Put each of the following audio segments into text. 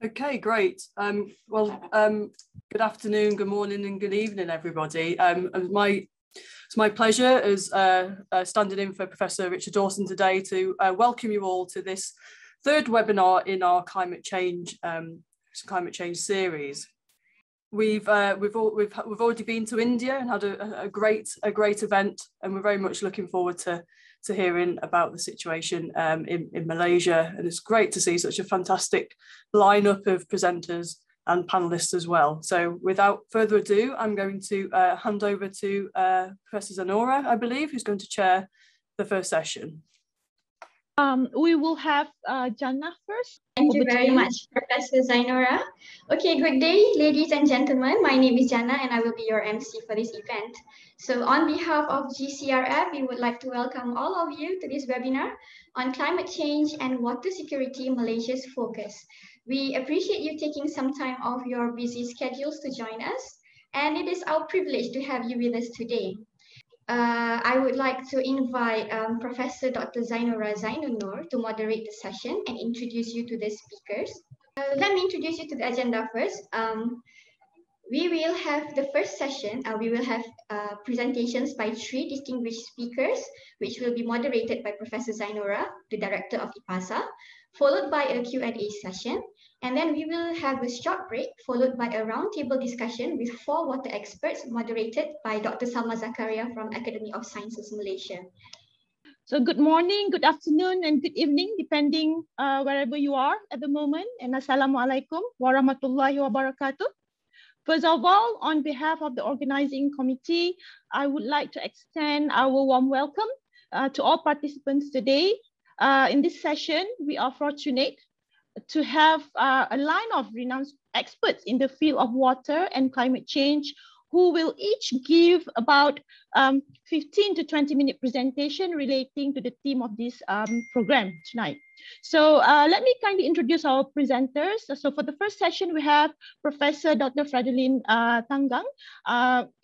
Okay, great. Good afternoon, good morning, and good evening, everybody. It's my pleasure as standing in for Professor Richard Dawson today to welcome you all to this third webinar in our climate change series. We've already been to India and had a great event, and we're very much looking forward to hearing about the situation in Malaysia. And it's great to see such a fantastic lineup of presenters and panelists as well. So without further ado, I'm going to hand over to Professor Zainura, I believe, who's going to chair the first session. We will have Jannah first. Thank you very much, Professor Zainura. Okay, good day, ladies and gentlemen. My name is Jannah and I will be your MC for this event. So on behalf of GCRF, we would like to welcome all of you to this webinar on climate change and water security, Malaysia's focus. We appreciate you taking some time off your busy schedules to join us, and it is our privilege to have you with us today. I would like to invite Professor Dr. Zainura Zainon to moderate the session and introduce you to the speakers. Let me introduce you to the agenda first. We will have the first session. We will have presentations by 3 distinguished speakers, which will be moderated by Professor Zainura, the Director of IPASA, followed by a Q&A session. And then we will have a short break, followed by a roundtable discussion with 4 water experts, moderated by Dr. Salmah Zakaria from Academy of Sciences, Malaysia. So good morning, good afternoon, and good evening, depending wherever you are at the moment. And Assalamualaikum warahmatullahi wabarakatuh. First of all, on behalf of the organizing committee, I would like to extend our warm welcome to all participants today. In this session, we are fortunate to have a line of renowned experts in the field of water and climate change who will each give about 15 to 20-minute presentation relating to the theme of this program tonight. So let me kindly introduce our presenters. So for the first session, we have Professor Dr. Fredolin Tangang,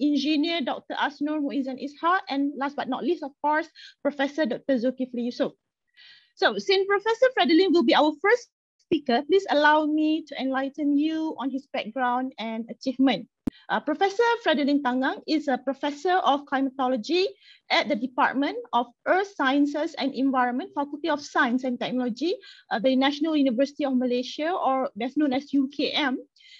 Engineer Dr. Asnor Muizan Ishak, and last but not least, of course, Professor Dr. Zulkifli Yusop. So since Professor Fredolin will be our first speaker, please allow me to enlighten you on his background and achievement. Professor Fredolin Tangang is a professor of climatology at the Department of Earth Sciences and Environment, Faculty of Science and Technology, the National University of Malaysia, or that's known as UKM.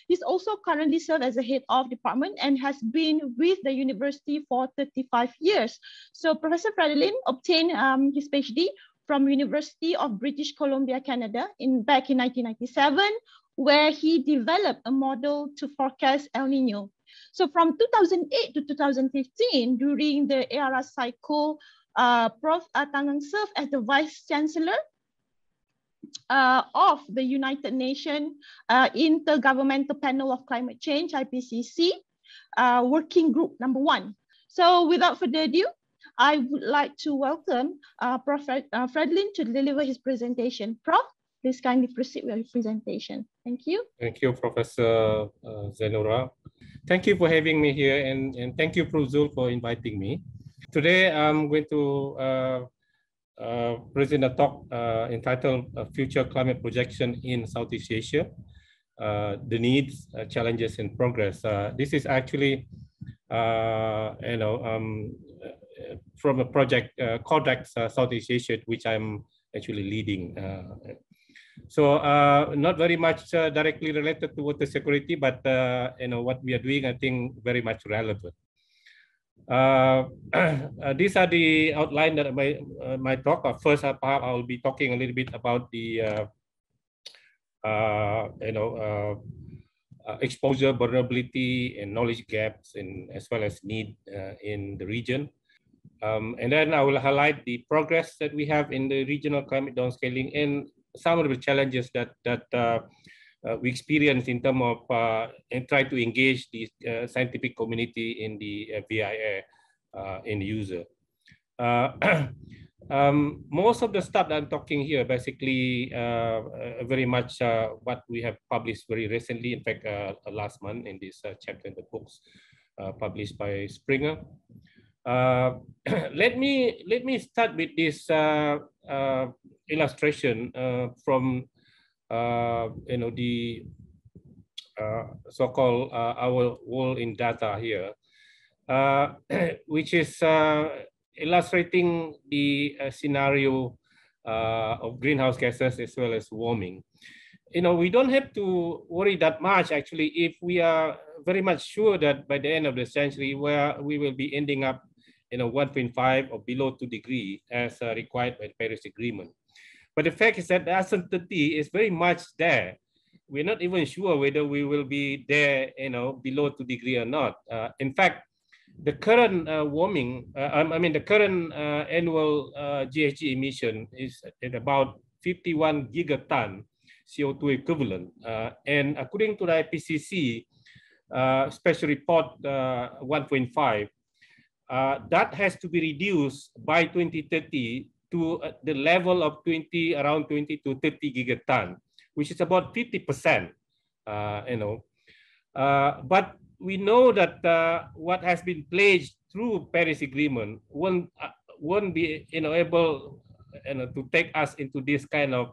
He's also currently served as the head of department and has been with the university for 35 years. So Professor Fredolin obtained his PhD from University of British Columbia, Canada, back in 1997, where he developed a model to forecast El Nino. So from 2008 to 2015, during the ARA cycle, Prof. Tangang served as the Vice Chancellor of the United Nations Intergovernmental Panel of Climate Change, IPCC, Working Group #1. So without further ado, I would like to welcome Prof. Fredolin to deliver his presentation. Prof, please kindly proceed with your presentation. Thank you. Thank you, Professor Zainura. Thank you for having me here, and thank you, Prof. Zul, for inviting me. Today, I'm going to present a talk entitled Future Climate Projection in Southeast Asia, the Needs, Challenges, and Progress. This is actually, from a project Codex Southeast Asia, which I'm actually leading. So not very much directly related to water security, but what we are doing, I think, very much relevant. These are the outline that my talk. First, perhaps I'll be talking a little bit about the exposure, vulnerability, and knowledge gaps, as well as need in the region. And then I will highlight the progress that we have in the regional climate downscaling and some of the challenges that we experience in terms of and try to engage the scientific community in the VIA end user. Most of the stuff that I'm talking here basically very much what we have published very recently. In fact, last month in this chapter in the books published by Springer. Let me start with this illustration from you know, the so-called our wall in data here, which is illustrating the scenario of greenhouse gases as well as warming. You know, we don't have to worry that much actually if we are very much sure that by the end of the century where we will be ending up, you know, 1.5 or below 2 degrees as required by the Paris Agreement. But the fact is that the uncertainty is very much there. We're not even sure whether we will be there, you know, below 2 degrees or not. In fact, the current warming, I mean, the current annual GHG emission is at about 51 gigaton CO2 equivalent. And according to the IPCC special report 1.5, that has to be reduced by 2030 to the level of around 20 to 30 gigaton, which is about 50%, you know. But we know that what has been pledged through Paris Agreement won't be, you know, able, you know, to take us into this kind of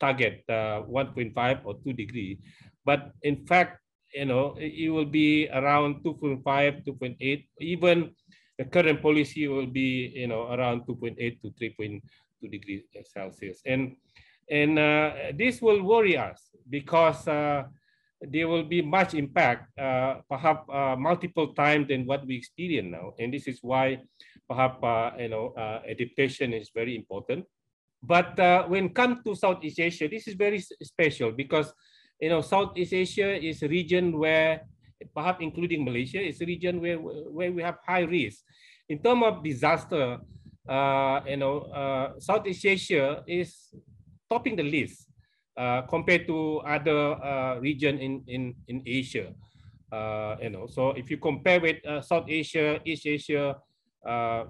target 1.5 or 2 degrees. But in fact, you know, it will be around 2.5, 2.8. Even the current policy will be, you know, around 2.8 to 3.2 degrees Celsius. And this will worry us because there will be much impact, perhaps multiple times than what we experience now. And this is why perhaps, you know, adaptation is very important. But when it comes to Southeast Asia, this is very special because, you know, Southeast Asia is a region where, perhaps including Malaysia, is a region where we have high risk. In terms of disaster, you know, Southeast Asia is topping the list compared to other region in Asia. You know, so if you compare with South Asia, East Asia,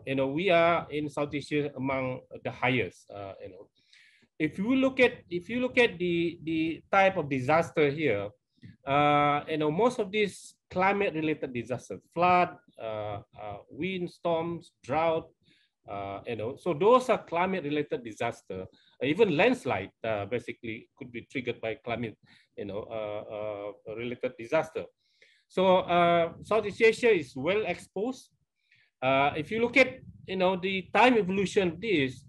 you know, we are in Southeast Asia among the highest. You know, if you look at the type of disaster here, you know, most of these climate-related disasters, flood, wind, storms, drought, you know, so those are climate-related disaster. Even landslide basically could be triggered by climate, you know, related disaster. So Southeast Asia is well exposed. If you look at, you know, the time evolution of this,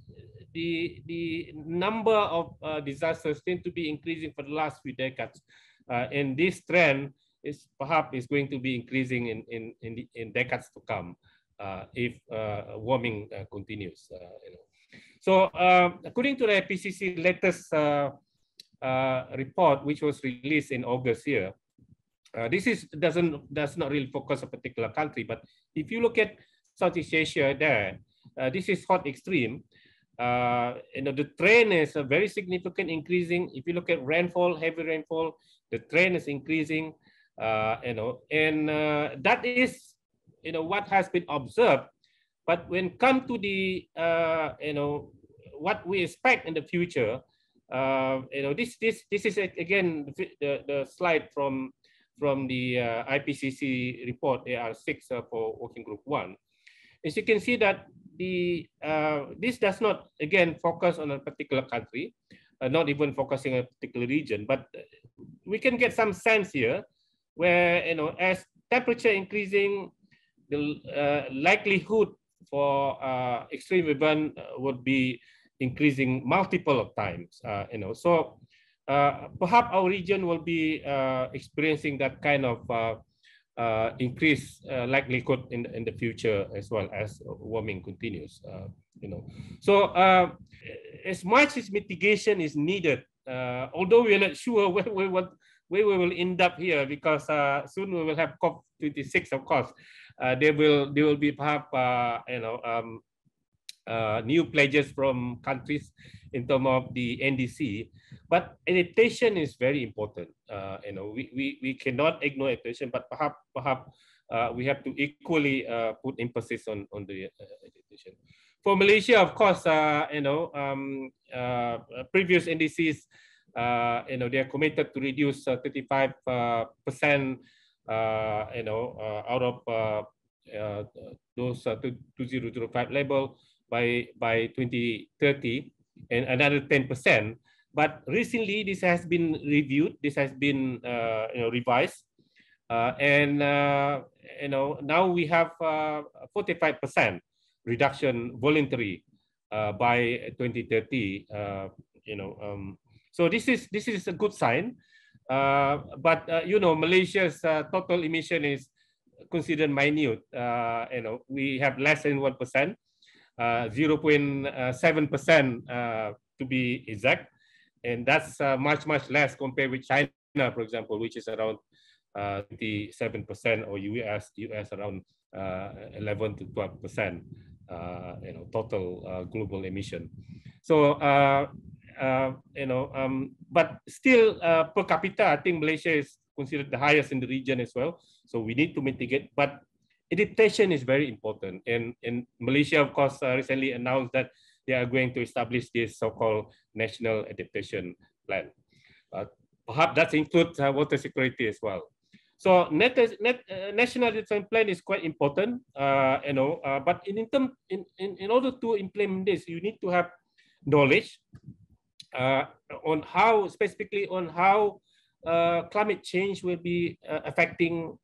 the number of disasters tend to be increasing for the last few decades, and this trend is perhaps going to be increasing in decades to come if warming continues. You know. So according to the IPCC latest report, which was released in August here, this does not really focus on a particular country, but if you look at Southeast Asia there, this is hot extreme. You know, the trend is a very significant increasing. If you look at rainfall, heavy rainfall, the trend is increasing. You know, and that is, you know, what has been observed. But when come to the you know, what we expect in the future, you know, this is again the slide from the IPCC report AR6 for Working Group 1. As you can see that the this does not again focus on a particular country, not even focusing on a particular region, but we can get some sense here where, you know, as temperature increasing, the likelihood for extreme event would be increasing multiple of times. You know, so perhaps our region will be experiencing that kind of increased likelihood in the future as well as warming continues. You know, so as much as mitigation is needed, although we are not sure where we will end up here, because soon we will have COP26, of course. There will be perhaps you know, new pledges from countries in terms of the NDC, but adaptation is very important. You know, we cannot ignore adaptation, but perhaps we have to equally put emphasis on the adaptation. For Malaysia, of course, you know, previous NDCs, you know, they are committed to reduce 35%. You know, out of those 2005 level by 2030, and another 10% But recently, this has been reviewed. This has been revised, and now we have 45% reduction voluntary by 2030. So this is a good sign. But Malaysia's total emission is considered minute. We have less than 1%, 0.7% to be exact, and that's much less compared with China, for example, which is around 27%, or US around 11 to 12%. Total global emission. So but still per capita, I think Malaysia is considered the highest in the region as well. So we need to mitigate, but adaptation is very important. And Malaysia, of course, recently announced that they are going to establish this so-called National Adaptation Plan. Perhaps that includes water security as well. So National Adaptation Plan is quite important, but in order to implement this, you need to have knowledge on how, specifically on how climate change will be affecting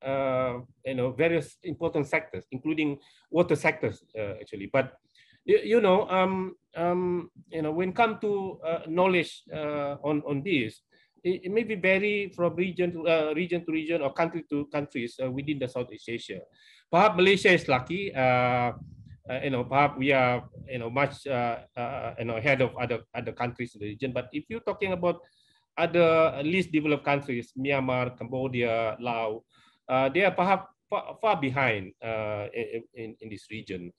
various important sectors, including water sectors actually. But when it comes to knowledge on this, it may be vary from region to region or country to countries within the Southeast Asia. Perhaps Malaysia is lucky. Perhaps we are much ahead of other countries in the region. But if you're talking about other least developed countries, Myanmar, Cambodia, Laos, they are perhaps far behind in this region.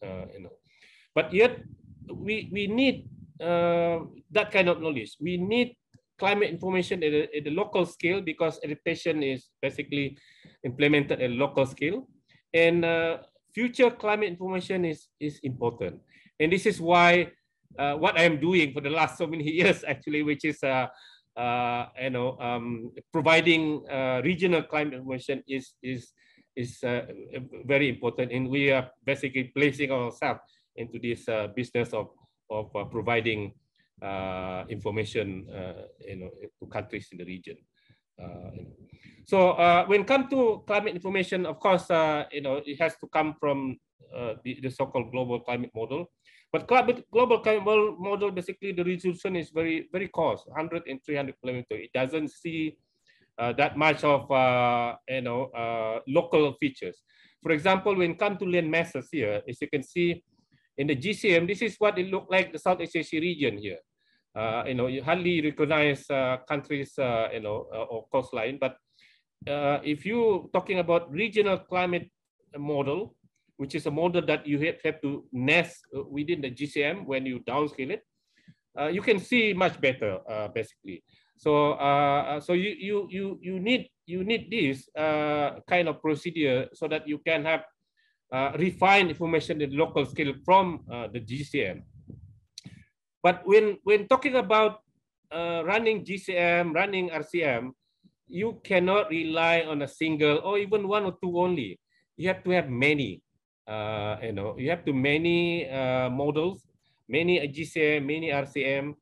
But yet we need that kind of knowledge. We need climate information at the local scale, because adaptation is basically implemented at a local scale, and future climate information is important. And this is why what I am doing for the last so many years actually, which is providing regional climate information is very important, and we are basically placing ourselves into this business of providing information to countries in the region. So when it comes to climate information, of course, it has to come from the so-called global climate model. But global climate model, basically the resolution is very coarse, 100 and 300 kilometers. It doesn't see that much of local features. For example, when it comes to land masses here, as you can see in the GCM, this is what it looked like the Southeast Asia region here. You hardly recognize countries, or coastline. But if you're talking about regional climate model, which is a model that you have to nest within the GCM when you downscale it, you can see much better, basically. So so you need this kind of procedure so that you can have refined information at local scale from the GCM. But when talking about running GCM, running RCM, you cannot rely on a single or even one or two only. You have to have many. You have to many models, many GCM, many RCM,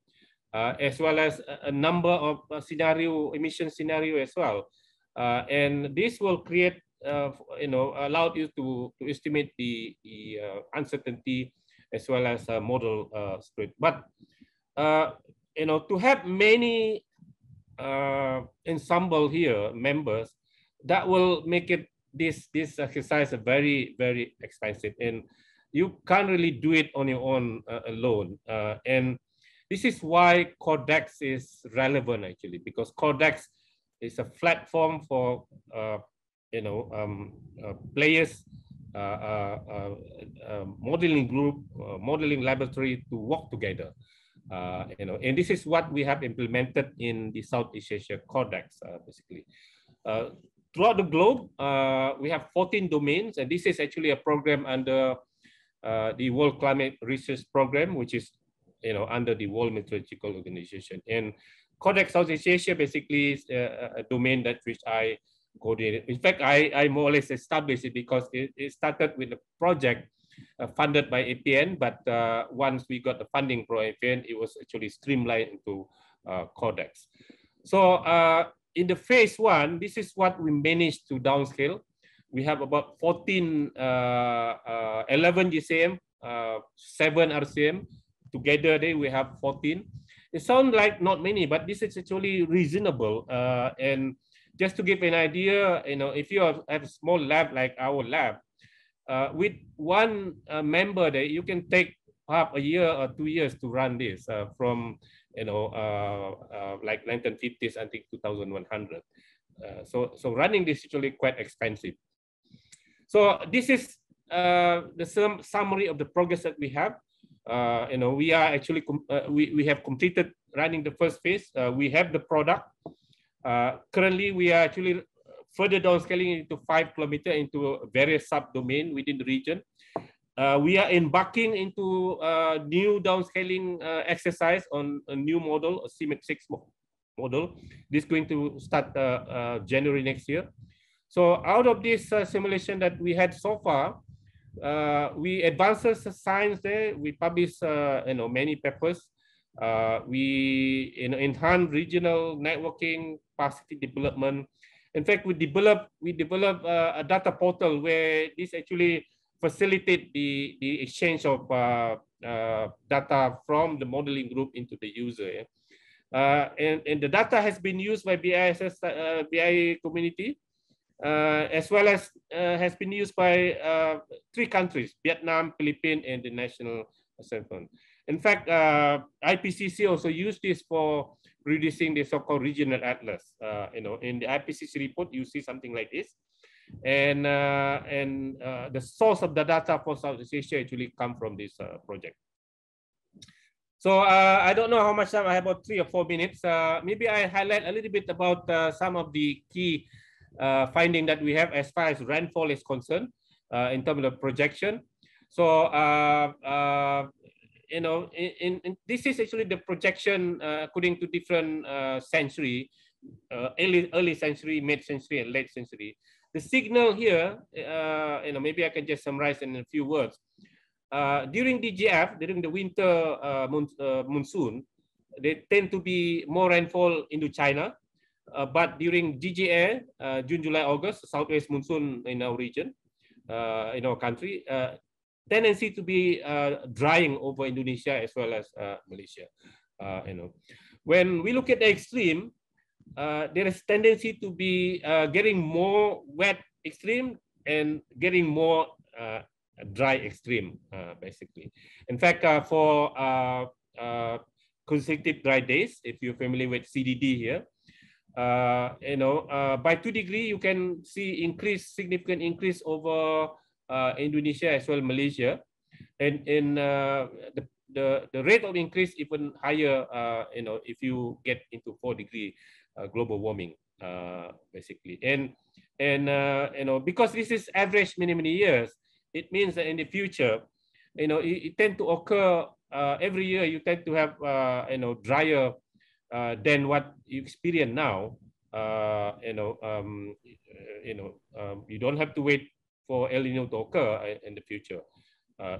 as well as a number of emission scenario as well. And this will create, allow you to estimate the uncertainty as well as model spread. But to have many ensemble here members, that will make it this exercise very expensive, and you can't really do it on your own alone. And this is why Codex is relevant actually, because Codex is a platform for players, modeling group, modeling laboratory to work together. And this is what we have implemented in the Southeast Asia Codex, basically. Throughout the globe, we have 14 domains, and this is actually a program under the World Climate Research Program, which is under the World Meteorological Organization. And Codex Southeast Asia basically is a domain that which I coordinated. In fact, I more or less established it because it started with a project funded by APN, but once we got the funding from APN, it was actually streamlined into codecs. So in the phase 1, this is what we managed to downscale. We have about 11 GCM, 7 RCM. Together, we have 14. It sounds like not many, but this is actually reasonable. And just to give an idea, if you have a small lab like our lab, with one member there, you can take half a year or 2 years to run this from like 1950s until 2100. So running this is actually quite expensive. So this is the summary of the progress that we have. We are actually we have completed running the first phase. We have the product. Currently, we are actually further downscaling into 5 kilometers into various subdomain within the region. We are embarking into a new downscaling exercise on a new model, a CMAP6 model. This is going to start January next year. So out of this simulation that we had so far, we advanced the science there. We published many papers. We enhance regional networking, capacity development. In fact, we developed a data portal where this actually facilitate the exchange of data from the modeling group into the user. And the data has been used by BIA community, as well as has been used by 3 countries, Vietnam, Philippines, and the National Assessment. In fact, IPCC also used this for reducing the so-called regional atlas. In the IPCC report, you see something like this. And the source of the data for Southeast Asia actually come from this project. So I don't know how much time I have, about 3 or 4 minutes. Maybe I highlight a little bit about some of the key finding that we have as far as rainfall is concerned in terms of projection. So this is actually the projection according to different century, early century, mid-century, and late century. The signal here, maybe I can just summarize in a few words. During DGF, during the winter monsoon, there tend to be more rainfall into China. But during DGA, June, July, August, southwest monsoon in our region, in our country, tendency to be drying over Indonesia as well as Malaysia. When we look at the extreme, there is tendency to be getting more wet extreme and getting more dry extreme, basically. In fact, for consecutive dry days, if you're familiar with CDD here, by 2 degrees, you can see significant increase over Indonesia as well Malaysia, and the rate of increase even higher, if you get into 4 degree global warming, basically. And because this is average many years, it means that in the future, it tend to occur every year. You tend to have drier than what you experience now. You don't have to wait for El Nino to occur in the future.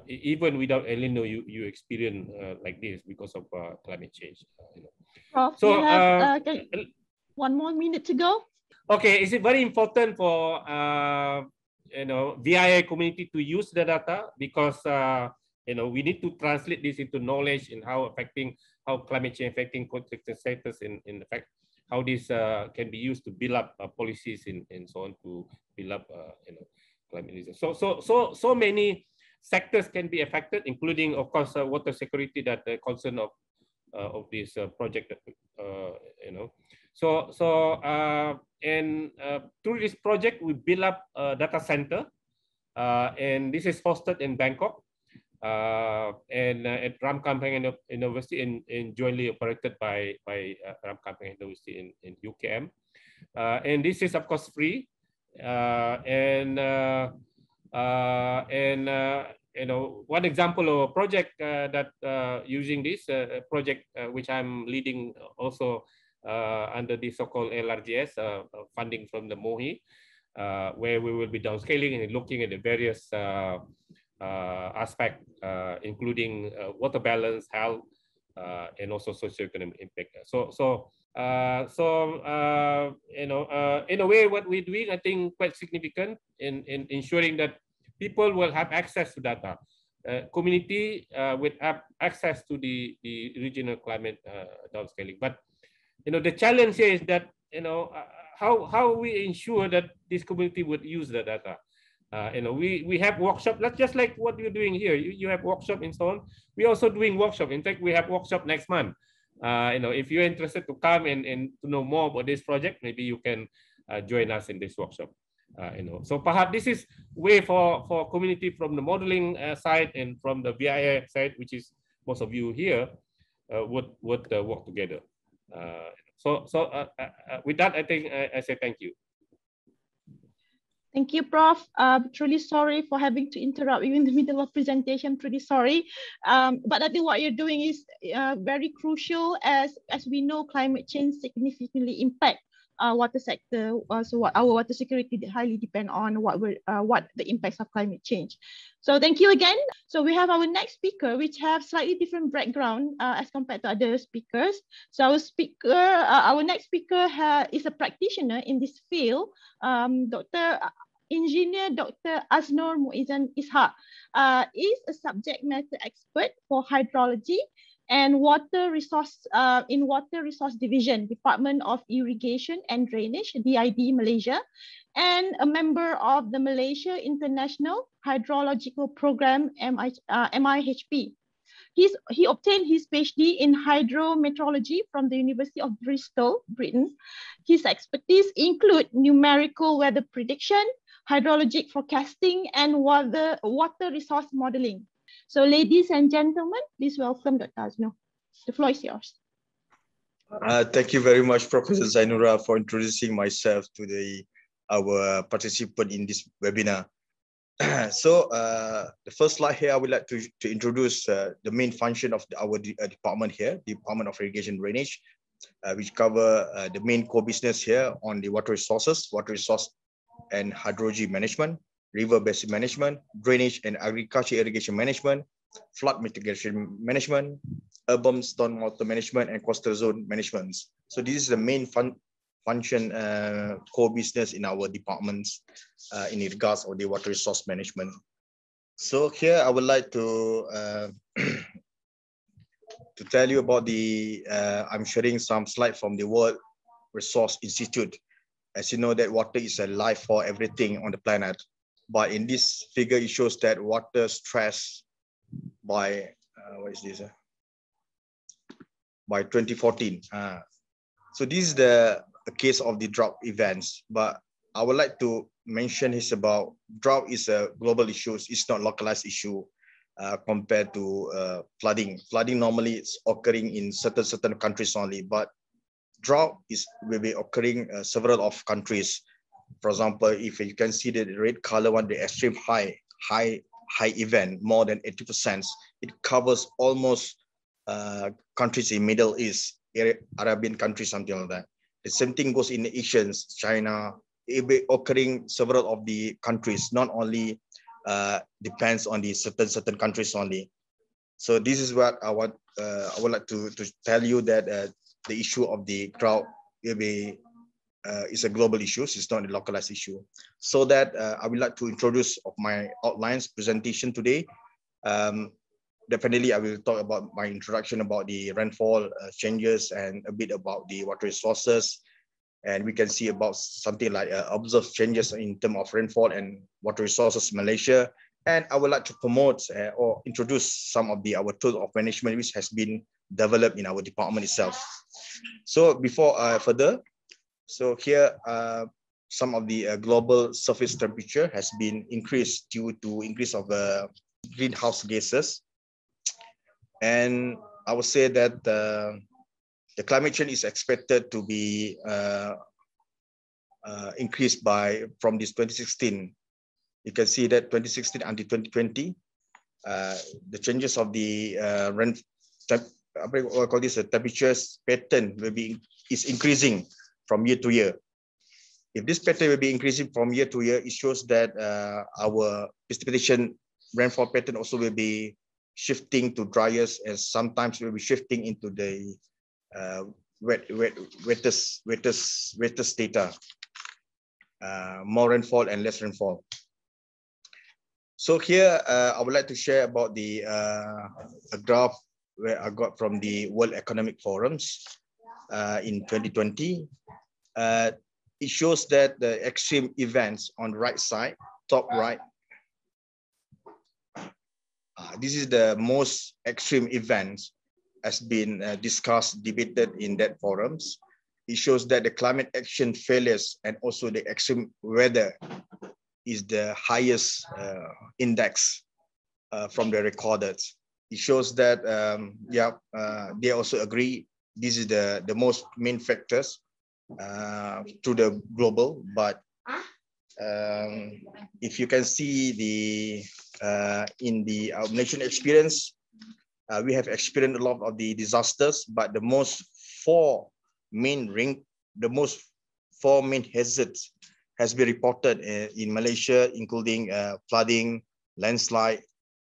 Even without El Nino, you experience like this because of climate change. Prof, so you have 1 more minute to go. Okay, is it very important for VIA community to use the data, because we need to translate this into knowledge in how climate change affecting conflict status, in fact how this can be used to build up policies and so on, to build up climate resilience. So many sectors can be affected, including of course water security, that the concern of this project. Through this project, we build up a data center, and this is hosted in Bangkok, and at Ramkhamhaeng University, and jointly operated by Ramkhamhaeng University in UKM. And this is of course free, one example of a project that using this project, which I'm leading also under the so-called LRGS funding from the MOHI, where we will be downscaling and looking at the various aspects, including water balance, health, and also socioeconomic impact. In a way, what we're doing, I think, quite significant in ensuring that people will have access to data. Community will have access to the regional climate downscaling. But the challenge here is that how we ensure that this community would use the data. We have workshop, not just like what you're doing here. You have workshop and so on. We're also doing workshop. In fact, we have workshop next month. If you're interested to come and to know more about this project, maybe you can join us in this workshop. So perhaps this is way for community from the modeling side and from the BIA side, which is most of you here, would work together. With that, I think I say thank you. Thank you, Prof. Truly sorry for having to interrupt you in the middle of presentation. Truly sorry. But I think what you're doing is very crucial as we know climate change significantly impact water sector. So our water security highly depend on what the impacts of climate change. So thank you again. So we have our next speaker, which have slightly different background as compared to other speakers. So our next speaker is a practitioner in this field, Engineer Dr. Asnor Muizan Ishak is a subject matter expert for hydrology and water resource division, Department of Irrigation and Drainage, DID Malaysia, and a member of the Malaysia International Hydrological Program, MIHP. He obtained his PhD in hydrometeorology from the University of Bristol, Britain. His expertise include numerical weather prediction, hydrologic forecasting, and water resource modeling. So ladies and gentlemen, please welcome Dr. Asnor. The floor is yours. Thank you very much, Professor Zainura, for introducing myself to our participant in this webinar. So the first slide here, I would like to introduce the main function of our department here, Department of Irrigation and Drainage, which cover the main core business here on the water resource and hydrology management, river basin management, drainage and agriculture irrigation management, flood mitigation management, urban stormwater management, and coastal zone management. So this is the main function core business in our departments in regards of the water resource management. So here I would like to tell you about I'm sharing some slides from the World Resource Institute. As you know that water is a life for everything on the planet. But in this figure, it shows that water stress by, by 2014. So this is the case of the drought events. But I would like to mention is about drought is a global issue. It's not localized issue compared to flooding. Flooding normally is occurring in certain countries only, but drought will be occurring several of countries. For example, if you can see the red color one, the extreme high event, more than 80%, it covers almost countries in Middle East, Arabian countries, something like that. The same thing goes in the Asians, China. It will be occurring several of the countries, not only depends on the certain countries only. So this is what I would like to tell you, that the issue of the drought will be is a global issue. It's not a localized issue. So that I would like to introduce of my outlines presentation today. Definitely, I will talk about my introduction about the rainfall changes and a bit about the water resources. And we can see about something like observed changes in terms of rainfall and water resources in Malaysia. And I would like to promote or introduce some of our tools of management which has been developed in our department itself. So before further, so here some of the global surface temperature has been increased due to increase of greenhouse gases. And I would say that the climate change is expected to be increased from this 2016. You can see that 2016 until 2020, the changes of the temperatures pattern is increasing from year to year. If this pattern will be increasing from year to year, it shows that our precipitation rainfall pattern also will be shifting to driest, and sometimes we'll be shifting into the wettest data, more rainfall and less rainfall. So here I would like to share about the a graph where I got from the World Economic Forums in 2020. It shows that the extreme events on the right side, top right, this is the most extreme events has been discussed, debated in that forums. It shows that the climate action failures and also the extreme weather is the highest index from the recorded. It shows that, they also agree this is the most main factors to the global, but if you can see the in the Malaysian experience, we have experienced a lot of the disasters, but the most four main hazards has been reported in Malaysia, including flooding, landslide,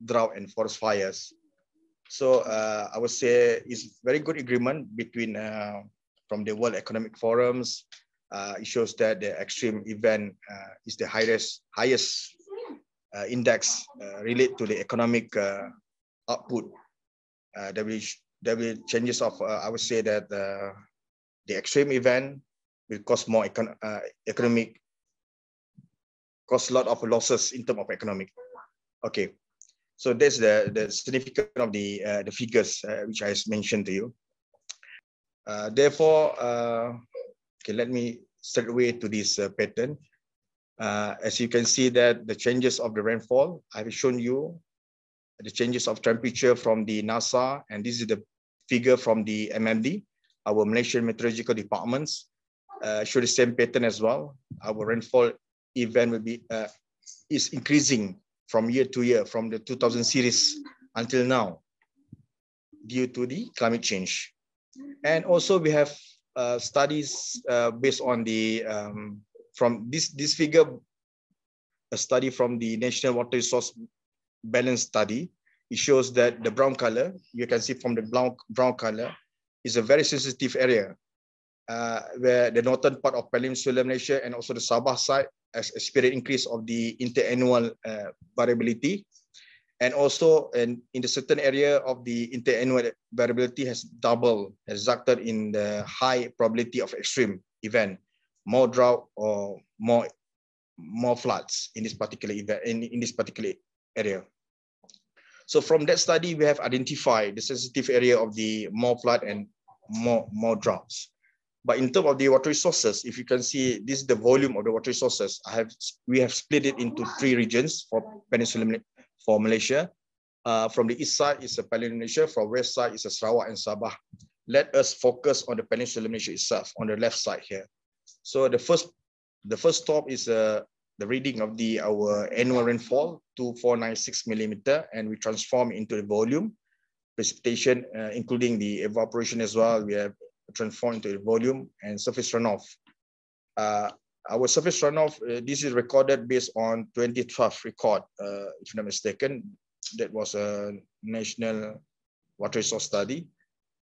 drought, and forest fires. So I would say it's very good agreement between from the World Economic Forums. It shows that the extreme event is the highest index related to the economic output. There will changes of, I would say that the extreme event will cause more economic, cause a lot of losses in terms of economic. Okay, so that's the significance of the figures which I mentioned to you. Therefore, okay, let me straight away to this pattern. As you can see that the changes of the rainfall, I've shown you the changes of temperature from the NASA, and this is the figure from the MMD, our Malaysian Meteorological Departments, show the same pattern as well. Our rainfall event will be is increasing from year to year, from the 2000 series until now, due to the climate change. And also we have studies based on the from this figure, a study from the National Water Resource Balance Study. It shows that the brown color, you can see from the brown color, is a very sensitive area where the northern part of Peninsular Malaysia and also the Sabah side has experienced increase of the interannual variability. And also in the certain area of the interannual variability has doubled, has resulted in the high probability of extreme event, more drought or more floods in this particular event, in this particular area. So from that study, we have identified the sensitive area of the more flood and more droughts. But in terms of the water resources, if you can see, this is the volume of the water resources. We have split it into 3 regions for Peninsular, for Malaysia. From the east side is the Peninsular Malaysia, from west side is the Sarawak and Sabah. Let us focus on the Peninsular Malaysia itself, on the left side here. So the first stop is the reading of our annual rainfall, 2496 millimeter, and we transform into the volume, precipitation, including the evaporation as well. We have transformed into the volume and surface runoff. Our surface runoff, this is recorded based on 2012 record, if I'm not mistaken. That was a national water resource study,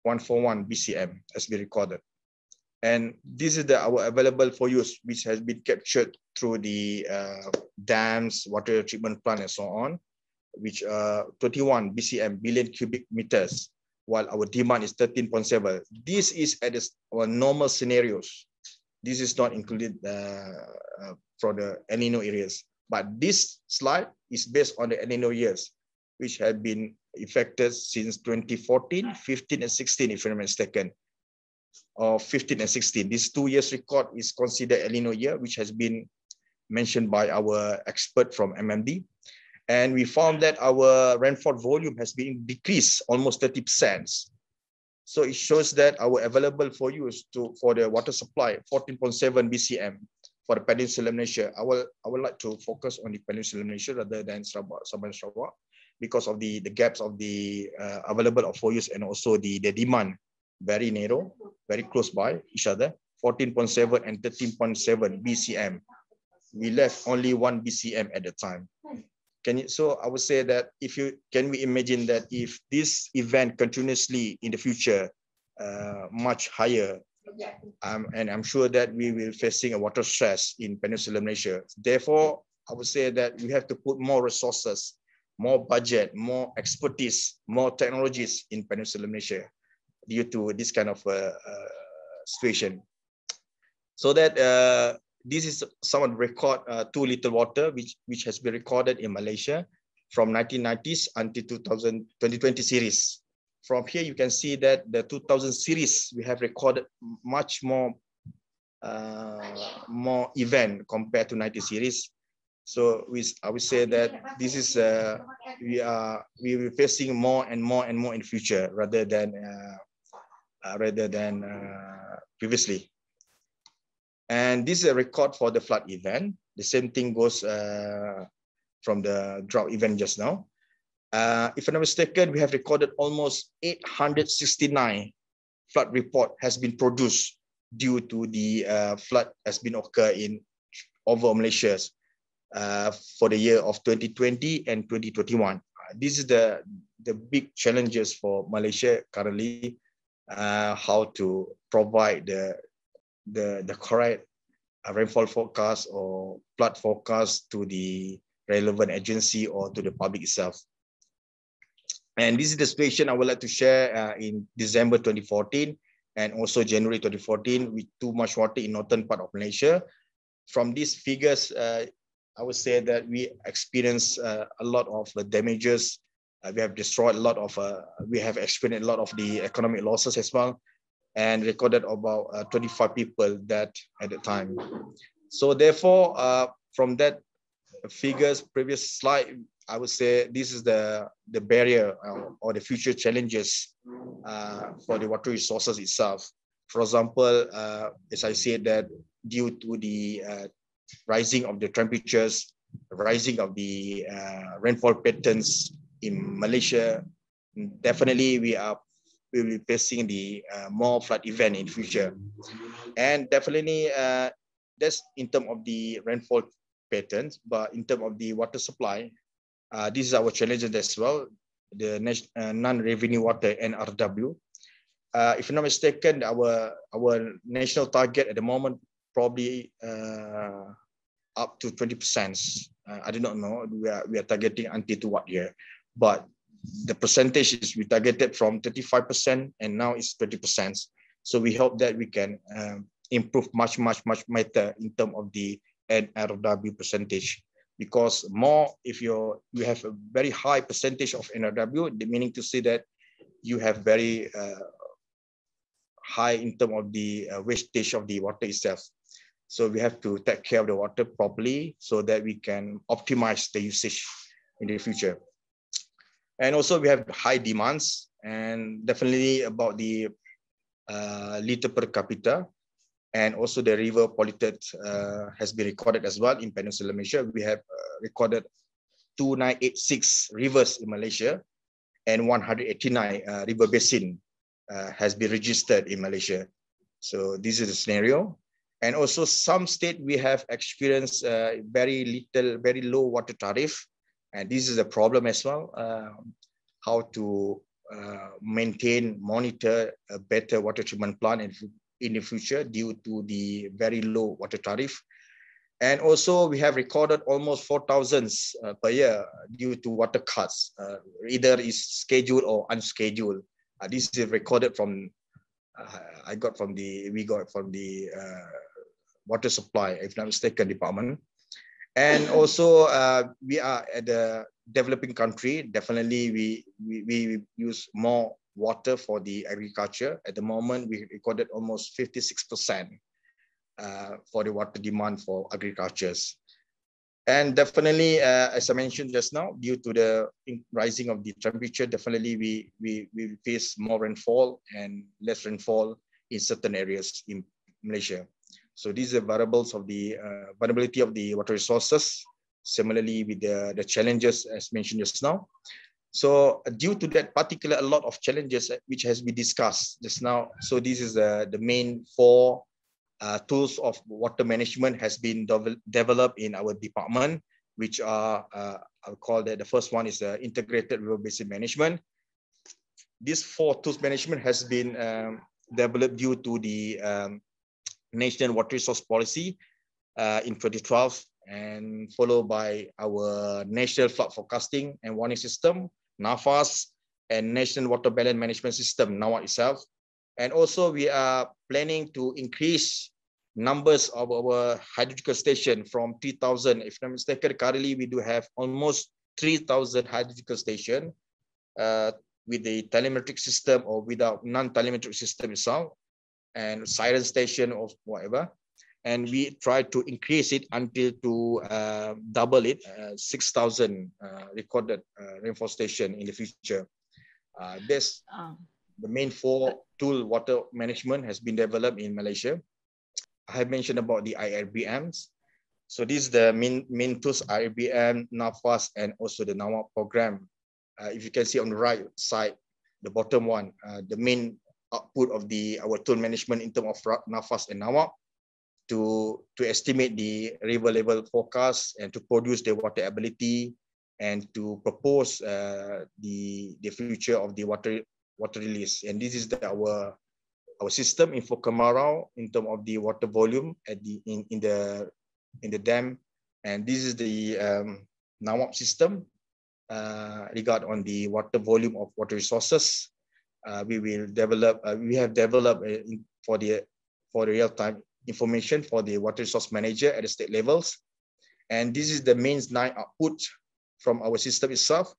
141 BCM has been recorded. And this is our available for use, which has been captured through the dams, water treatment plant, and so on, which 21 BCM, billion cubic meters, while our demand is 13.7. This is at our normal scenarios. This is not included for the El Nino areas. But this slide is based on the El Nino years, which have been affected since 2014, 15, and 16, if I'm not mistaken. Or 15 and 16. This 2 years record is considered El Nino year, which has been mentioned by our expert from MMD. And we found that our rainfall volume has been decreased almost 30%. So it shows that our available for use for the water supply, 14.7 BCM for the Peninsular Malaysia. I would like to focus on the Peninsular Malaysia rather than Sabah and Sarawak, because of the gaps of the available for use, and also the demand very narrow, very close by each other, 14.7 and 13.7 BCM. We left only 1 BCM at the time. So I would say that can we imagine that if this event continuously in the future, much higher, and I'm sure that we will facing a water stress in Peninsular Malaysia. Therefore, I would say that we have to put more resources, more budget, more expertise, more technologies in Peninsular Malaysia due to this kind of situation. So that this is some of the record Too Little Water, which has been recorded in Malaysia from 1990s until 2020 series. From here, you can see that the 2000 series, we have recorded much more event compared to 90 series. So I would say that this is we will facing more and more in the future rather than previously. And this is a record for the flood event. The same thing goes from the drought event just now. If I'm not mistaken, we have recorded almost 869 flood report has been produced due to the flood has been occur in over Malaysia for the year of 2020 and 2021. This is the big challenges for Malaysia currently, how to provide the correct rainfall forecast or flood forecast to the relevant agency or to the public itself. And this is the situation I would like to share in December 2014 and also January 2014 with too much water in northern part of Malaysia. From these figures, I would say that we experienced a lot of damages. We have destroyed a lot of, we have experienced a lot of the economic losses as well, and recorded about 25 people dead at the time. So therefore, from that figures, previous slide, I would say this is the barrier or the future challenges for the water resources itself. For example, as I said, that due to the rising of the temperatures, rising of the rainfall patterns in Malaysia, definitely we will be facing the more flood event in future. And definitely that's in terms of the rainfall patterns, but in terms of the water supply, this is our challenges as well, the non-revenue water, NRW. If I'm not mistaken, our national target at the moment probably up to 20%. I do not know. We are targeting until to what year, but the percentage is we targeted from 35% and now it's 20%. So we hope that we can improve much better in terms of the NRW percentage, because more if you have a very high percentage of NRW, meaning to say that you have very high in terms of the wastage of the water itself. So we have to take care of the water properly so that we can optimize the usage in the future. And also we have high demands, and definitely about the liter per capita, and also the river polluted has been recorded as well in Peninsular Malaysia. We have recorded 2986 rivers in Malaysia, and 189 river basin has been registered in Malaysia. So this is the scenario. And also some state we have experienced very low water tariff. And this is a problem as well, how to maintain, monitor a better water treatment plant in the future due to the very low water tariff. And also we have recorded almost 4,000 per year due to water cuts, either is scheduled or unscheduled. This is recorded from, we got from the water supply, if not mistaken, department. And also we are at the developing country. Definitely we use more water for the agriculture. At the moment, we recorded almost 56% for the water demand for agricultures. And definitely, as I mentioned just now, due to the rising of the temperature, definitely we face more rainfall and less rainfall in certain areas in Malaysia. So these are variables of the vulnerability of the water resources. Similarly, with the challenges as mentioned just now. So due to that particular, a lot of challenges which has been discussed just now. So this is the main four tools of water management has been developed in our department, which are I'll call that the first one is integrated river basin management. This 4 tools management has been developed due to the National Water Resource Policy in 2012, and followed by our National Flood Forecasting and Warning System, NAFAS, and National Water Balance Management System, NAWA itself. And also we are planning to increase numbers of our hydrological station from 3,000. If I'm not mistaken, currently we do have almost 3,000 hydrological station with the telemetric system or without non-telemetric system itself, and siren station or whatever. And we try to increase it until to double it, 6,000 recorded rainfall station in the future. This the main 4 tool water management has been developed in Malaysia. I have mentioned about the IRBMs. So this is the main tools, IRBM, NAFAS, and also the NAWA program. If you can see on the right side, the bottom one, the main output of our tool management in terms of NAFAS and NAWA to estimate the river level forecast and to produce the water ability and to propose the future of the water release. And this is our system in Kemarau in terms of the water volume at in the dam, and this is the NAWAP system regard on the water volume of water resources. We have developed for the real-time information for the water resource manager at the state levels, and this is the main 9 output from our system itself,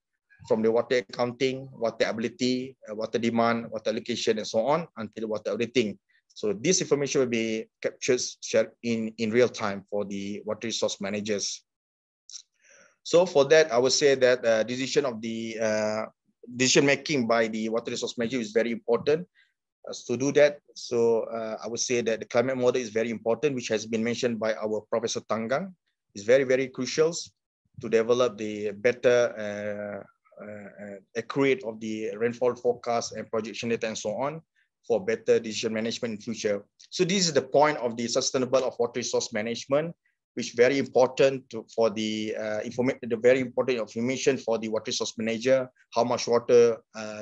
from the water accounting, water ability, water demand, water allocation, and so on, until water auditing. So this information will be captured, shared in real time for the water resource managers. So for that, I would say that decision making by the water resource manager is very important to do that. So I would say that the climate model is very important, which has been mentioned by our Professor Tangang. It's very, very crucial to develop the better accurate of the rainfall forecast and projection data and so on for better decision management in future. So this is the point of the sustainable of water resource management, which is very important for the very important information for the water resource manager. How much water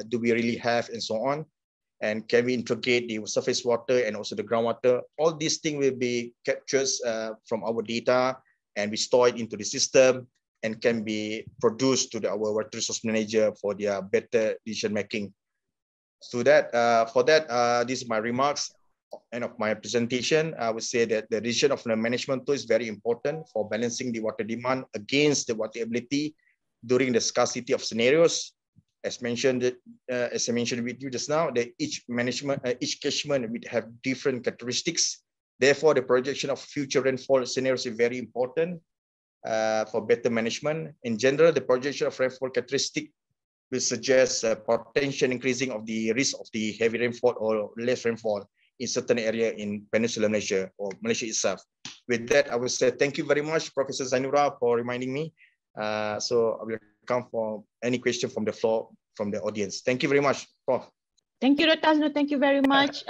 do we really have and so on, and can we integrate the surface water and also the groundwater? All these things will be captured from our data, and we store it into the system and can be produced to our water resource manager for their better decision making. So that these are my remarks. End of my presentation. I would say that the decision of the management tool is very important for balancing the water demand against the water ability during the scarcity of scenarios. As I mentioned with you just now, that each catchment would have different characteristics. Therefore, the projection of future rainfall scenarios is very important for better management. In general, the projection of rainfall characteristic will suggest potential increasing of the risk of the heavy rainfall or less rainfall in certain area in Peninsular Malaysia or Malaysia itself. With that, I will say thank you very much, Professor Zainura, for reminding me. So I will come for any question from the floor, from the audience. Thank you very much, Prof. Thank you, Dr. Asnor. Thank you very much.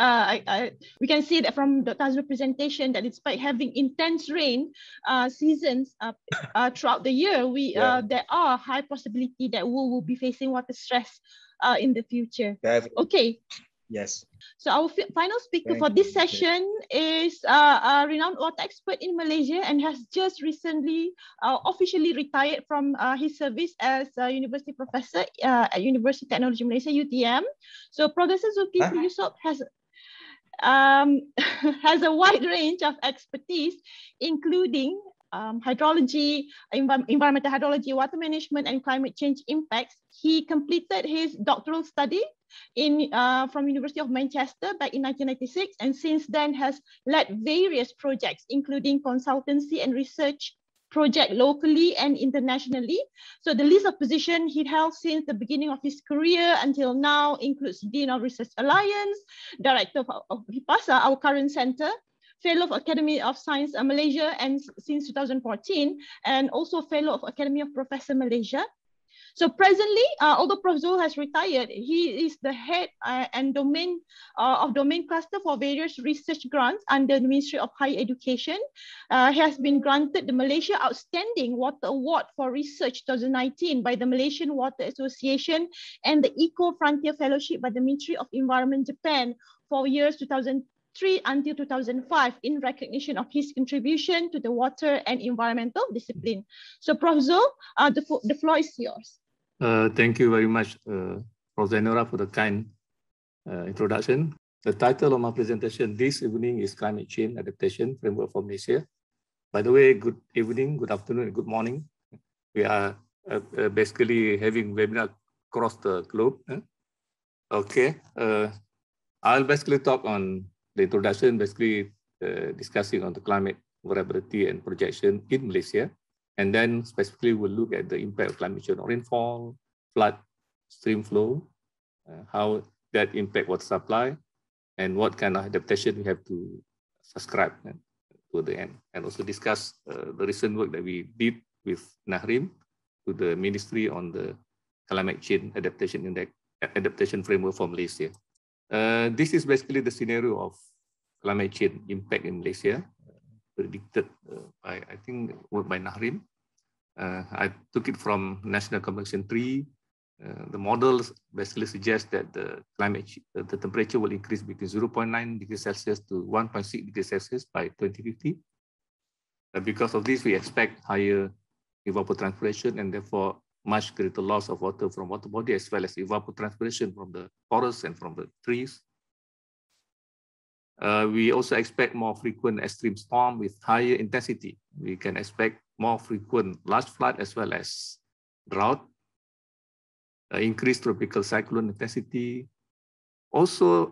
We can see that from Dr. Asnor's presentation that despite having intense rain seasons throughout the year, there are high possibility that we will be facing water stress in the future. Okay. Yes. So our final speaker for this session is a renowned water expert in Malaysia and has just recently officially retired from his service as a university professor at University of Technology Malaysia, UTM. So Professor Zulkifli Yusop has a wide range of expertise, including hydrology, environmental hydrology, water management, and climate change impacts. He completed his doctoral study from University of Manchester back in 1996, and since then has led various projects, including consultancy and research project locally and internationally. So the list of positions he held since the beginning of his career until now includes Dean of Research Alliance, Director of HIPASA, our current center, Fellow of Academy of Science Malaysia, and since 2014, and also Fellow of Academy of Professor Malaysia. So presently, although Prof. Zul has retired, he is the head and domain cluster for various research grants under the Ministry of Higher Education. He has been granted the Malaysia Outstanding Water Award for Research 2019 by the Malaysian Water Association and the Eco Frontier Fellowship by the Ministry of Environment Japan for years 2003 until 2005 in recognition of his contribution to the water and environmental discipline. So Prof. Zul, the floor is yours. Thank you very much, Prof. Zainura, for the kind introduction. The title of my presentation this evening is Climate Change Adaptation Framework for Malaysia. By the way, good evening, good afternoon, and good morning. We are basically having webinar across the globe. Okay, I'll basically talk on the introduction, basically discussing on the climate variability and projection in Malaysia. And then specifically we'll look at the impact of climate change on rainfall, flood, stream flow, how that impact water supply, and what kind of adaptation we have to subscribe to the end. And also discuss the recent work that we did with Nahrim to the Ministry on the Climate Change Adaptation Framework for Malaysia. This is basically the scenario of climate change impact in Malaysia, predicted by, I think, work by Nahrim. I took it from National Convention 3. The models basically suggest that the temperature will increase between 0.9 degrees Celsius to 1.6 degrees Celsius by 2050. Because of this, we expect higher evapotranspiration and therefore much greater loss of water from water body, as well as evapotranspiration from the forests and from the trees. We also expect more frequent extreme storm with higher intensity. We can expect more frequent large flood as well as drought, increased tropical cyclone intensity. Also,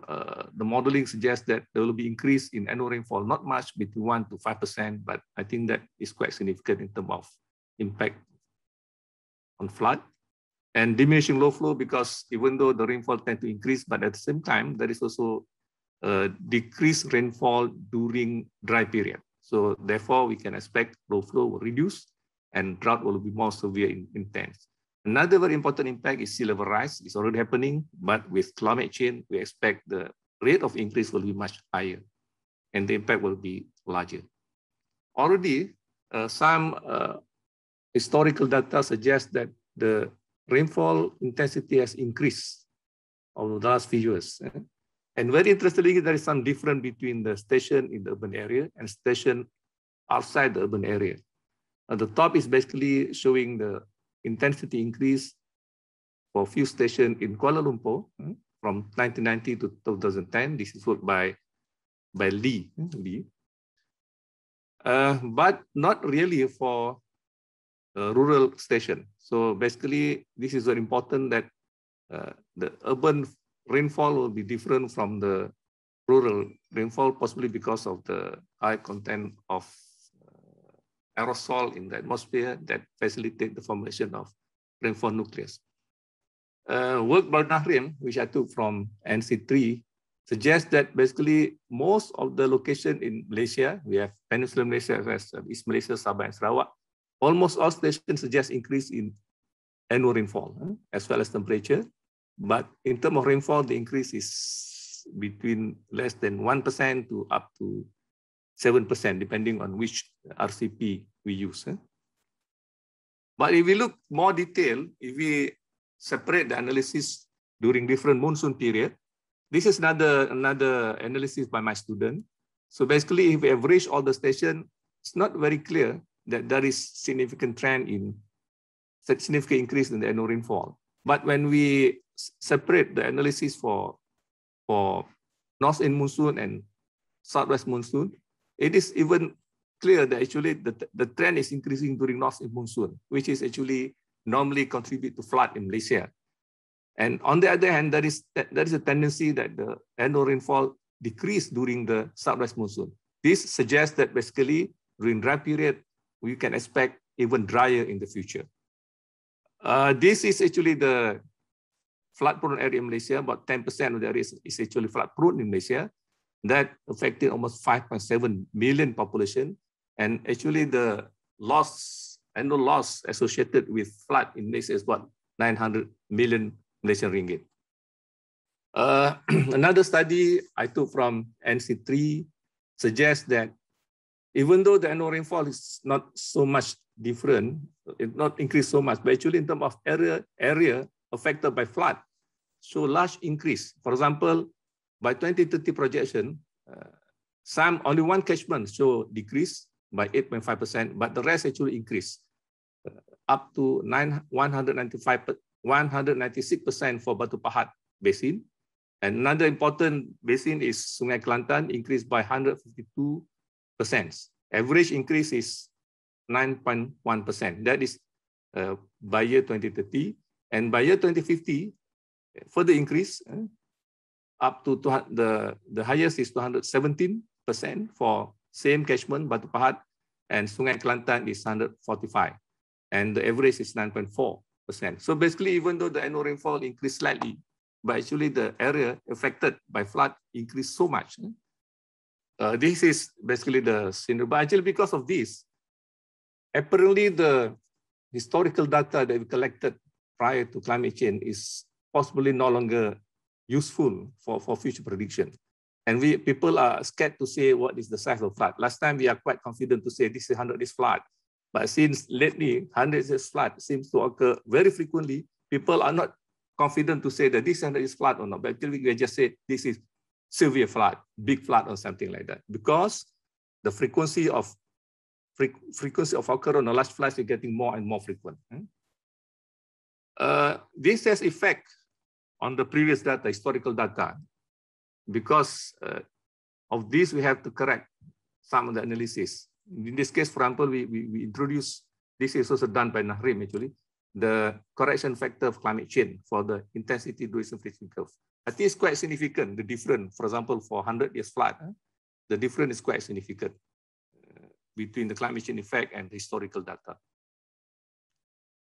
the modeling suggests that there will be increase in annual rainfall, not much, between 1 to 5%, but I think that is quite significant in terms of impact on flood. And diminishing low flow, because even though the rainfall tend to increase, but at the same time, there is also decreased rainfall during dry period. So therefore, we can expect low flow will reduce and drought will be more severe in intense. Another very important impact is sea level rise. It's already happening, but with climate change, we expect the rate of increase will be much higher and the impact will be larger. Already, some historical data suggest that the rainfall intensity has increased over the last few years. And very interestingly, there is some difference between the station in the urban area and station outside the urban area. At the top is basically showing the intensity increase for a few stations in Kuala Lumpur from 1990 to 2010. This is work by Lee. But not really for rural station. So basically, this is very important that the urban rainfall will be different from the rural rainfall, possibly because of the high content of aerosol in the atmosphere that facilitate the formation of rainfall nucleus. Work by Nahrim, which I took from NC3, suggests that basically most of the location in Malaysia, we have Peninsular Malaysia, as East Malaysia, Sabah and Sarawak, almost all stations suggest increase in annual rainfall as well as temperature. But in terms of rainfall, the increase is between less than 1% to up to 7%, depending on which RCP we use. But if we look more detailed, if we separate the analysis during different monsoon period, this is another analysis by my student. So basically, if we average all the stations, it's not very clear that there is significant trend in significant increase in the annual rainfall. But when we separate the analysis for north-east monsoon and southwest monsoon, it is even clear that actually the trend is increasing during north-east monsoon, which is actually normally contribute to flood in Malaysia. And on the other hand, there is a tendency that the annual rainfall decrease during the southwest monsoon. This suggests that basically during dry period, we can expect even drier in the future. This is actually the flood-prone area in Malaysia. About 10% of the area is actually flood-prone in Malaysia. That affected almost 5.7 million population. And actually the annual loss associated with flood in Malaysia is about 900 million Malaysian ringgit. Another study I took from NC3 suggests that even though the annual rainfall is not so much different, it not increased so much, but actually in terms of area affected by flood, so large increase. For example, by 2030 projection, only one catchment show decrease by 8.5%, but the rest actually increase up to 196% for Batu Pahat basin. And another important basin is Sungai Kelantan, increased by 152%. Average increase is 9.1%. That is by year 2030. And by year 2050, further increase up to the highest is 217% for same catchment, Batu Pahat, and Sungai Kelantan is 145. And the average is 9.4%. So basically, even though the annual rainfall increased slightly, but actually the area affected by flood increased so much. This is basically the scenario. But actually, because of this, apparently the historical data that we collected prior to climate change is possibly no longer useful for future prediction. And people are scared to say what is the size of flood. Last time we are quite confident to say this is 100 years flood. But since lately, 100 years flood seems to occur very frequently, people are not confident to say that this 100 years flood or not. But actually we just say this is severe flood, big flood or something like that. Because the frequency of occurrence of large floods is getting more and more frequent. This has effect on the previous data, historical data. Because of this, we have to correct some of the analysis. In this case, for example, we introduced, this is also done by Nahrim actually, the correction factor of climate change for the intensity duration frequency curve. I think it's quite significant, the difference, for example, for 100 years flood, the difference is quite significant between the climate change effect and the historical data.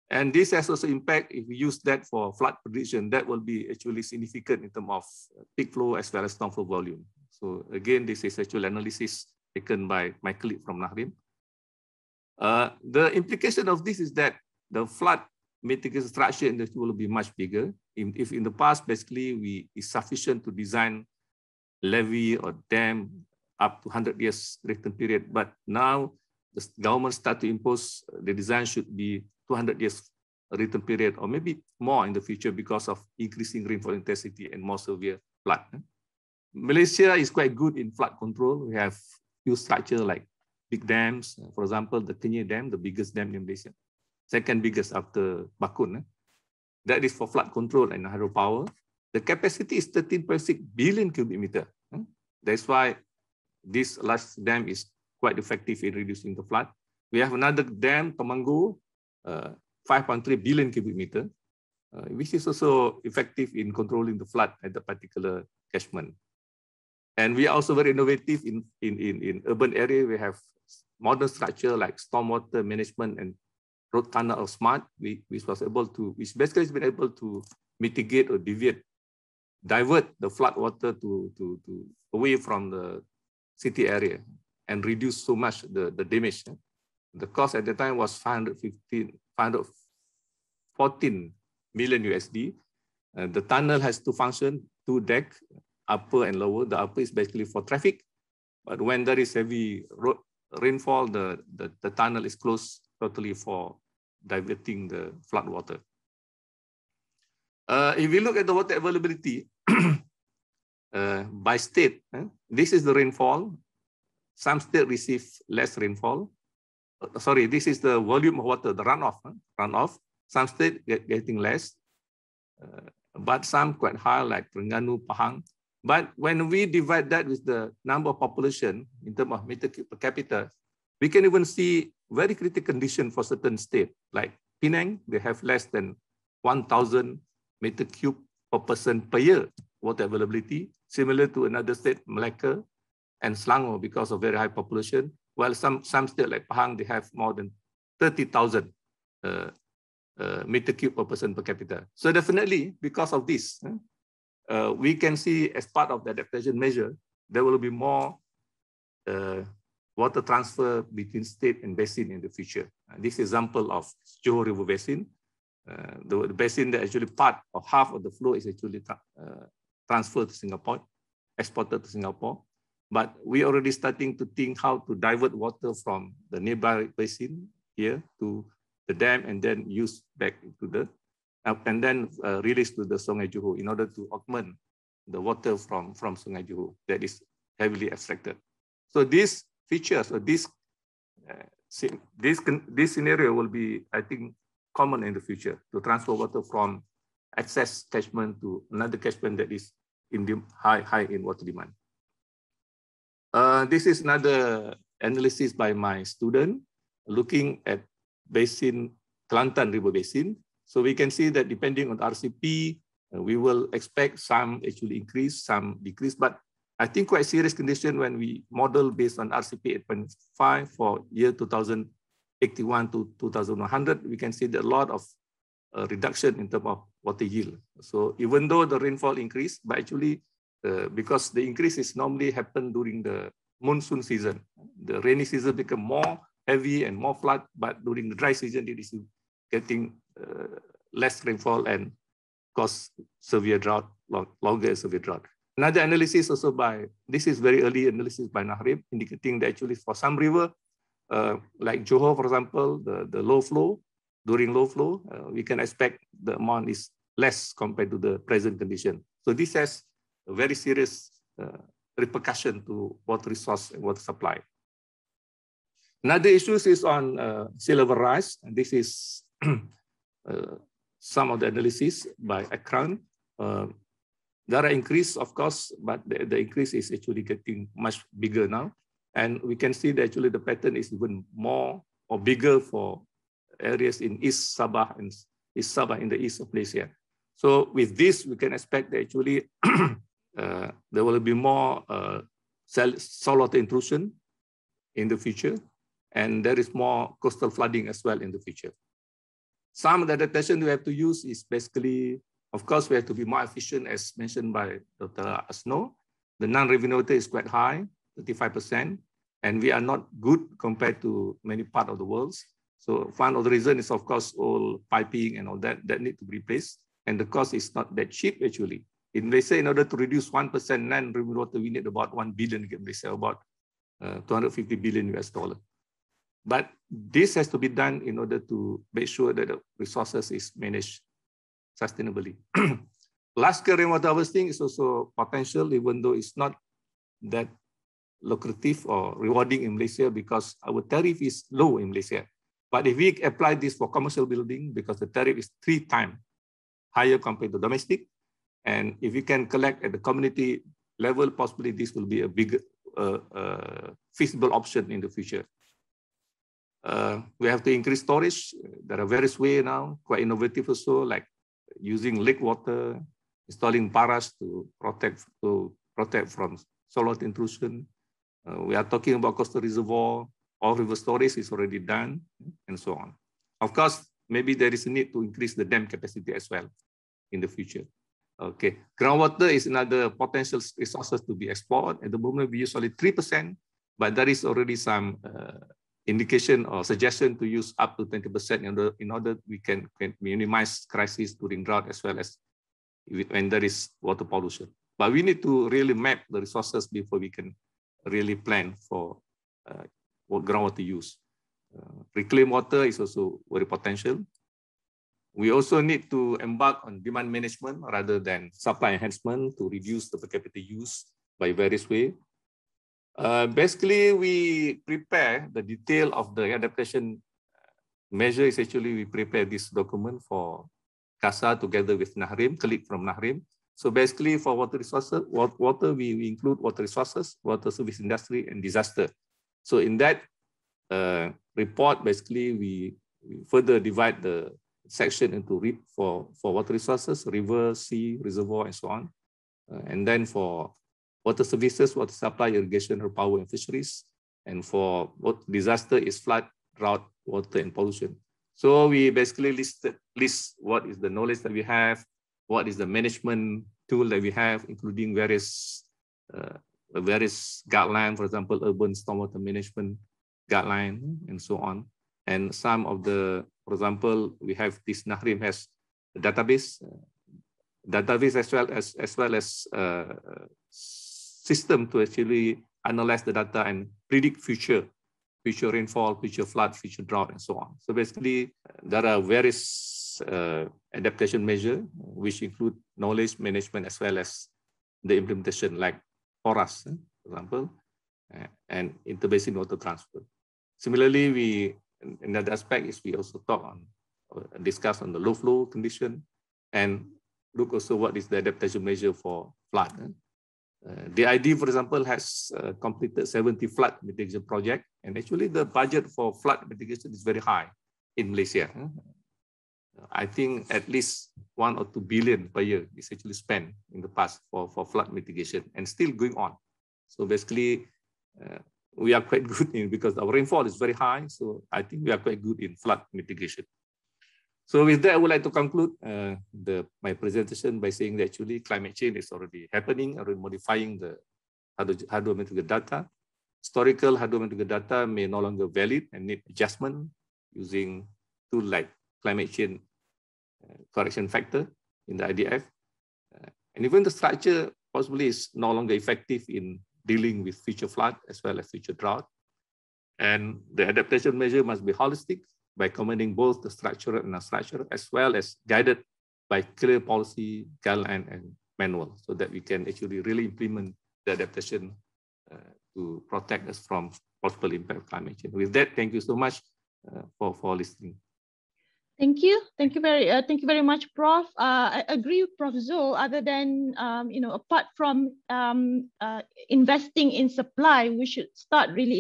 And this has also impact, if we use that for flood prediction, that will be actually significant in terms of peak flow as well as stormflow volume. So again, this is actual analysis taken by my colleague from Nahrim. The implication of this is that the flood mitigation structure in the future will be much bigger. If in the past, basically, it's sufficient to design levee or dam up to 100 years return period, but now the government start to impose the design should be 200 years return period, or maybe more in the future because of increasing rainfall intensity and more severe flood. Malaysia is quite good in flood control. We have few structures like big dams. For example, the Kenyir Dam, the biggest dam in Malaysia, second biggest after Bakun. That is for flood control and hydropower. The capacity is 13.6 billion cubic meter. That's why this last dam is quite effective in reducing the flood. We have another dam, Tamango, 5.3 billion cubic meter, which is also effective in controlling the flood at the particular catchment. And we are also very innovative in urban area. We have modern structure like stormwater management and road tunnel or smart, which basically has been able to mitigate or divert the flood water to away from the city area and reduce so much the damage. The cost at the time was 514 million USD. The tunnel has two functions, two decks, upper and lower. The upper is basically for traffic, but when there is heavy rainfall, the tunnel is closed totally for diverting the flood water. If we look at the water availability by state, this is the rainfall. Some states receive less rainfall. Sorry, this is the volume of water, the runoff. Some states getting less, but some quite high like Terengganu, Pahang. But when we divide that with the number of population in terms of meter cube per capita, we can even see very critical condition for certain states. Like Penang, they have less than 1,000 meter cube per person per year water availability, similar to another state, Malacca and Selangor, because of very high population. While some states like Pahang, they have more than 30,000 meter cube per person per capita. So definitely, because of this, we can see as part of the adaptation measure, there will be more water transfer between state and basin in the future. This example of Johor River Basin, the basin that actually part or half of the flow is actually transferred to Singapore, exported to Singapore. But we already starting to think how to divert water from the nearby basin here to the dam and then use back into the, and then release to the Sungai Johor in order to augment the water from Sungai Johor that is heavily extracted. So these features or this scenario will be, I think, common in the future to transfer water from excess catchment to another catchment that is in the high in water demand. This is another analysis by my student looking at basin, Kelantan River Basin. So we can see that depending on RCP, we will expect some actually increase, some decrease, but I think quite serious condition when we model based on RCP 8.5 for year 2081 to 2100, we can see that a lot of reduction in terms of water yield. So even though the rainfall increased, but actually because the increase is normally happen during the monsoon season, the rainy season become more heavy and more flood, but during the dry season, it is getting less rainfall and cause severe drought, longer severe drought. Another analysis also by, this is very early analysis by Nahrim, indicating that actually for some river, like Johor, for example, the low flow, during low flow, we can expect the amount is less compared to the present condition. So this has a very serious repercussion to water resource and water supply. Another issue is on sea level rise, and this is some of the analysis by Akran. There are increase, of course, but the increase is actually getting much bigger now. And we can see that actually the pattern is even more or bigger for areas in East Sabah and East Sabah in the east of Malaysia. So with this, we can expect that actually there will be more saltwater intrusion in the future. And there is more coastal flooding as well in the future. Some of the adaptation we have to use is basically, of course, we have to be more efficient as mentioned by Dr. Asnor. The non-revenue water is quite high, 35%, and we are not good compared to many parts of the world. So one of the reasons is, of course, all piping and all that need to be replaced. And the cost is not that cheap, actually. In Malaysia, in order to reduce 1% non-revenue water, we need about 1 billion in Malaysia, about 250 billion US dollar. But this has to be done in order to make sure that the resources is managed sustainably. Large-scale rainwater harvesting is also potential, even though it's not that lucrative or rewarding in Malaysia because our tariff is low in Malaysia. But if we apply this for commercial building, because the tariff is 3 times higher compared to domestic, and if we can collect at the community level, possibly this will be a big feasible option in the future. We have to increase storage. There are various ways now, quite innovative also, like using lake water, installing barrages to protect from saltwater intrusion. We are talking about coastal reservoir, all river storage is already done, and so on. Of course, maybe there is a need to increase the dam capacity as well in the future. Okay, groundwater is another potential resources to be explored. At the moment, we use only 3%, but there is already some indication or suggestion to use up to 20% in order we can minimize crisis during drought as well as when there is water pollution. But we need to really map the resources before we can really plan for groundwater use. Reclaimed water is also very potential. We also need to embark on demand management rather than supply enhancement to reduce the per capita use by various ways. Basically, we prepare the detail of the adaptation measure is actually we prepare this document for CASA together with Nahrim, colleague from Nahrim. So basically for water resources, we include water resources, water service industry, and disaster. So in that report, basically we further divide the section into for water resources, river, sea, reservoir, and so on. And then for water services, water supply, irrigation, power, and fisheries. And for what disaster is flood, drought, water, and pollution. So we basically list what is the knowledge that we have, what is the management tool that we have, including various guidelines, for example, urban stormwater management guideline, and so on. And some of the For example, we have this Nahrim has a database as well as system to actually analyze the data and predict future rainfall, future flood, future drought, and so on. So basically, there are various adaptation measures, which include knowledge management as well as the implementation, like FORAS, for example, and interbasin water transfer. Similarly, another aspect is we also talk on, discuss on the low flow condition, and look also what is the adaptation measure for flood. The ID, for example, has completed 70 flood mitigation projects, and actually the budget for flood mitigation is very high in Malaysia. I think at least 1 or 2 billion per year is actually spent in the past for flood mitigation, and still going on. So basically, we are quite good in, because our rainfall is very high. So I think we are quite good in flood mitigation. So with that, I would like to conclude my presentation by saying that actually climate change is already happening, already modifying the hydrometeorological data. Historical hydrometeorological data may no longer valid and need adjustment using tools like climate change correction factor in the IDF. And even the structure possibly is no longer effective in dealing with future flood as well as future drought. And the adaptation measure must be holistic, by combining both the structural and non-structural, as well as guided by clear policy, guideline, and manual, so that we can actually really implement the adaptation to protect us from possible impact of climate change. With that, thank you so much for listening. Thank you. Thank you very much, Prof. I agree with Prof. Zul. Other than apart from investing in supply, we should start really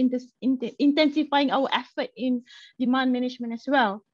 intensifying our effort in demand management as well.